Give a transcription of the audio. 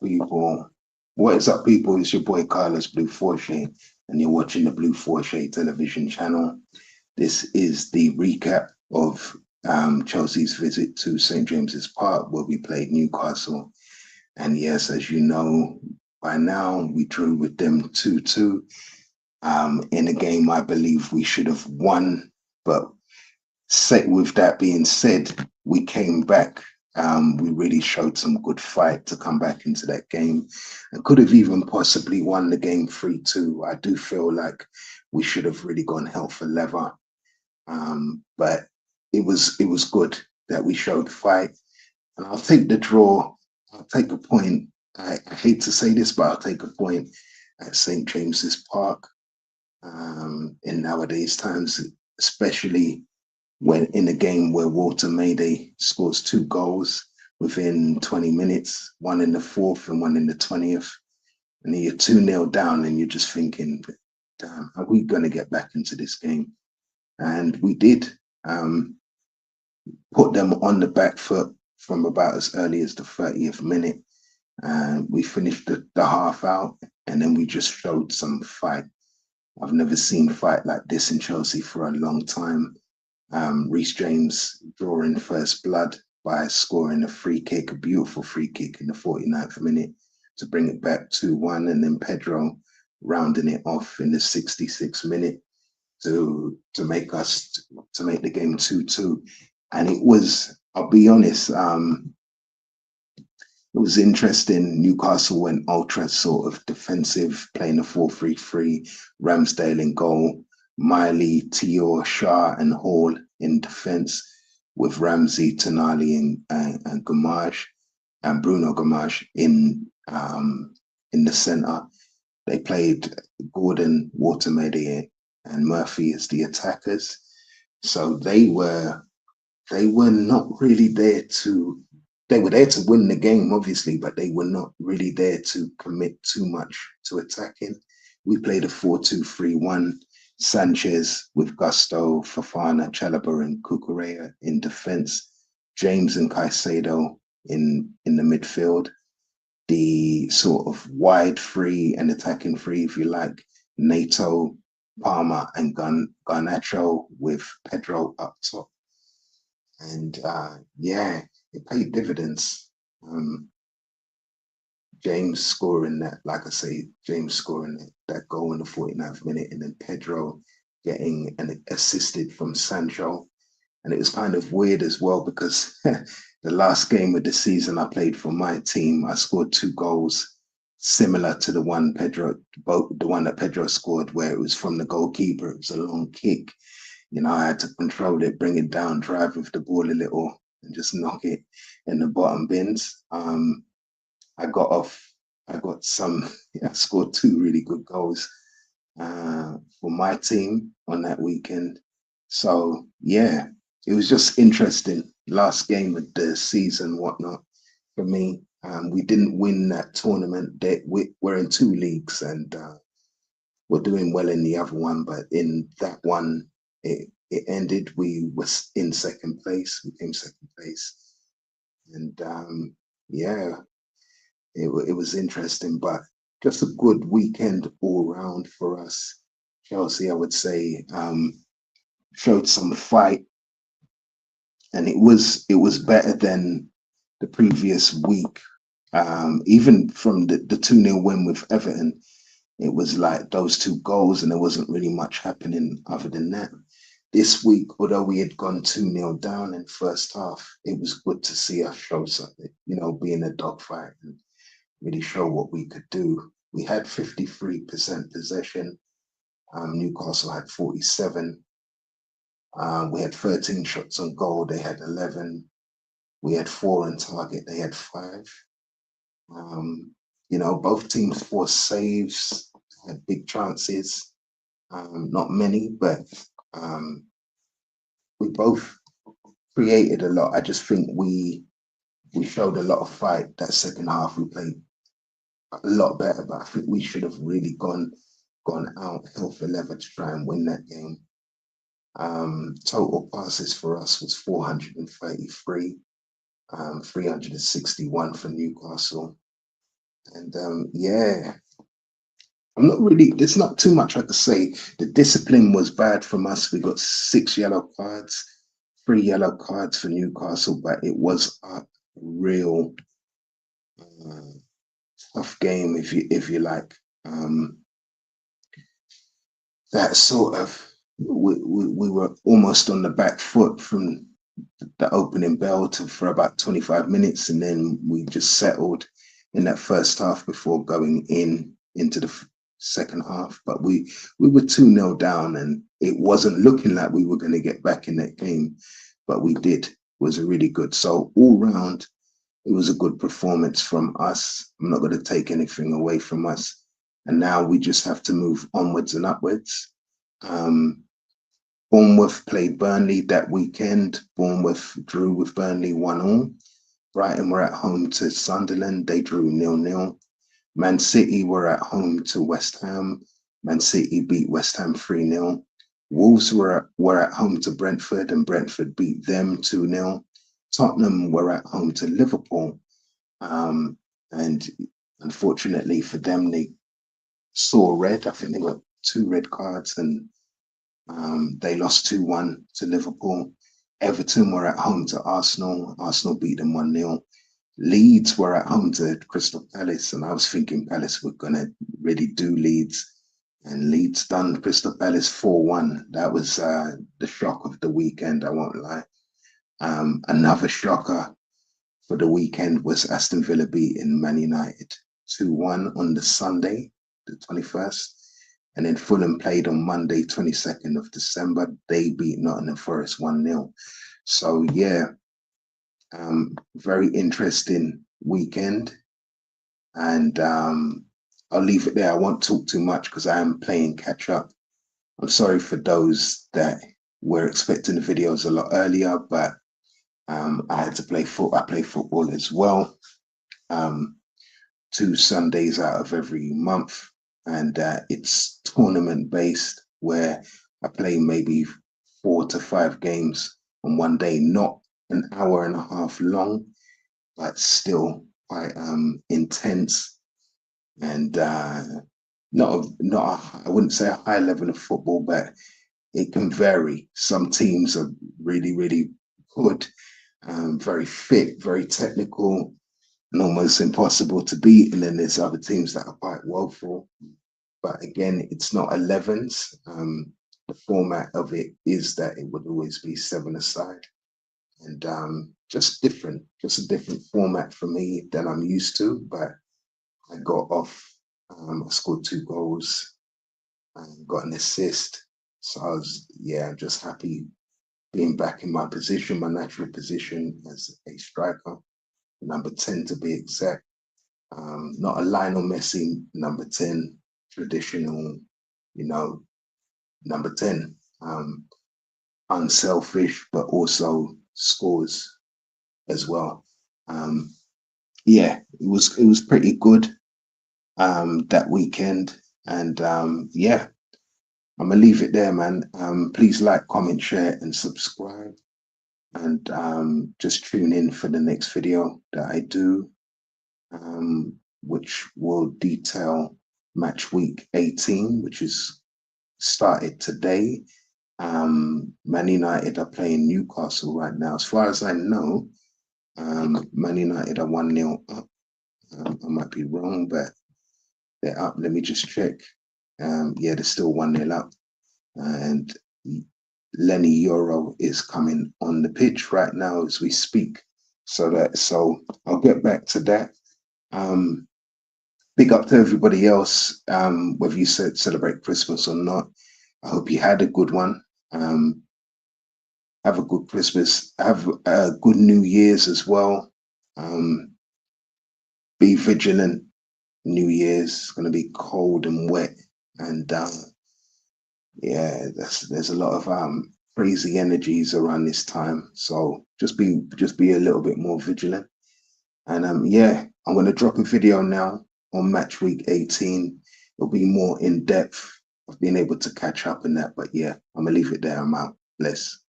People, what is up, people? It's your boy Carlos Blue Forte, and you're watching the Blue Forte television channel. This is the recap of Chelsea's visit to St James's Park, where we played Newcastle. And yes, as you know by now, we drew with them 2-2 in a game I believe we should have won. But with that being said, we came back. We really showed some good fight to come back into that game and could have even possibly won the game 3-2. I do feel like we should have really gone hell for leather. But it was good that we showed fight. And I'll take the draw. I'll take a point. I hate to say this, but I'll take a point at St. James's Park in nowadays times, especially when in a game where Walter Mayday scores two goals within 20 minutes, one in the fourth and one in the 20th, and then you're 2-0 down and you're just thinking, damn, are we going to get back into this game? And we did put them on the back foot from about as early as the 30th minute. And we finished the half out and then we just showed some fight. I've never seen fight like this in Chelsea for a long time. Reece James drawing first blood by scoring a free kick, a beautiful free kick in the 49th minute to bring it back 2-1, and then Pedro rounding it off in the 66th minute to make the game 2-2. And it was, I'll be honest, it was interesting. Newcastle went ultra sort of defensive, playing a 4-3-3, Ramsdale in goal, Miley, Tior, Shah, and Hall in defence, with Ramsey, Tonali, and Gamage, and Bruno Gamage in the centre. They played Gordon, Watermedia, and Murphy as the attackers. So they were not really there to they were there to win the game, obviously, but they were not really there to commit too much to attacking. We played a 4-2-3-1. Sanchez with Gusto, Fafana, Chalobah, and Cucurella in defense. James and Caicedo in the midfield. The sort of wide free and attacking free, if you like, Nato, Palmer, and Garnacho with Pedro up top. And yeah, it paid dividends. Um, James scoring that, like I say, James scoring that goal in the 49th minute, and then Pedro getting an assisted from Sancho. And it was kind of weird as well because the last game of the season I played for my team, I scored two goals similar to the one that Pedro scored, where it was from the goalkeeper. It was a long kick. I had to control it, bring it down, drive with the ball a little, and just knock it in the bottom bins. I got off. I got some. I scored two really good goals for my team on that weekend. So yeah, it was just interesting. Last game of the season, whatnot for me. We didn't win that tournament. We're in two leagues and we're doing well in the other one, but in that one, it ended. We was in second place. We came second place, and yeah, it was interesting, but just a good weekend all round for us. Chelsea, I would say, showed some fight, and it was better than the previous week. Even from the 2-0 win with Everton, it was like those two goals, and there wasn't really much happening other than that. This week, although we had gone 2-0 down in first half, it was good to see us show something, be in a dogfight and really show what we could do. We had 53% possession. Newcastle had 47. We had 13 shots on goal. They had 11. We had 4 on target. They had 5. Both teams forced saves, had big chances. Not many, but we both created a lot. I just think we showed a lot of fight. That second half we played a lot better, but I think we should have really gone out hell for leather to try and win that game. Total passes for us was 433, 361 for Newcastle. And yeah, I'm not really, there's not too much I could say. The discipline was bad from us. We got 6 yellow cards, 3 yellow cards for Newcastle, but it was a real uh, tough game, if you like. That sort of we were almost on the back foot from the opening bell to for about 25 minutes, and then we just settled in that first half before going into the second half. But we were 2-0 down, and it wasn't looking like we were going to get back in that game, but we did. It was really good. So all round, it was a good performance from us. I'm not going to take anything away from us. And now we just have to move onwards and upwards. Um, Bournemouth played Burnley that weekend. Bournemouth drew with Burnley 1-1. Brighton were at home to Sunderland. They drew 0-0. Man City were at home to West Ham. Man City beat West Ham 3-0. Wolves were at home to Brentford, and Brentford beat them 2-0. Tottenham were at home to Liverpool. And unfortunately for them, they saw red. I think they got 2 red cards, and they lost 2-1 to Liverpool. Everton were at home to Arsenal. Arsenal beat them 1-0. Leeds were at home to Crystal Palace, and I was thinking Palace were going to really do Leeds. And Leeds done Crystal Palace 4-1. That was the shock of the weekend, I won't lie. Another shocker for the weekend was Aston Villa beating Man United 2-1 on the Sunday, the 21st. And then Fulham played on Monday, 22nd of December. They beat Nottingham Forest 1-0. So, yeah, very interesting weekend. And I'll leave it there. I won't talk too much because I am playing catch up. I'm sorry for those that were expecting the videos a lot earlier, but I had to play football. I play football as well. 2 Sundays out of every month, and it's tournament based where I play maybe 4 to 5 games on one day, not an hour and a half long, but still quite intense and I wouldn't say a high level of football, but it can vary. Some teams are really good, very fit, very technical, and almost impossible to beat. And then there's other teams that are quite woeful. But again, it's not 11s. The format of it is that it would always be 7-a-side, and just a different format for me than I'm used to. But I got off. I scored 2 goals and got an assist. So I'm just happy being back in my position, my natural position as a striker, number 10 to be exact. Not a Lionel Messi number 10, traditional, number 10. Unselfish, but also scores as well. Yeah, it was pretty good that weekend. And yeah, I'm gonna leave it there, man. Please like, comment, share, and subscribe. And just tune in for the next video that I do, which will detail match week 18, which is started today. Man United are playing Newcastle right now. As far as I know, Man United are 1-0 up. I might be wrong, but they're up. Let me just check. Yeah, they're still 1-0 up. And Lenny Euro is coming on the pitch right now as we speak. So I'll get back to that. Big up to everybody else, whether you celebrate Christmas or not. I hope you had a good one. Have a good Christmas. Have a good New Year's as well. Be vigilant. New Year's is going to be cold and wet, and yeah, there's a lot of crazy energies around this time. So just be a little bit more vigilant. And yeah, I'm going to drop a video now on match week 18. It'll be more in depth of being able to catch up in that. But yeah, I'm gonna leave it there. I'm out. Bless.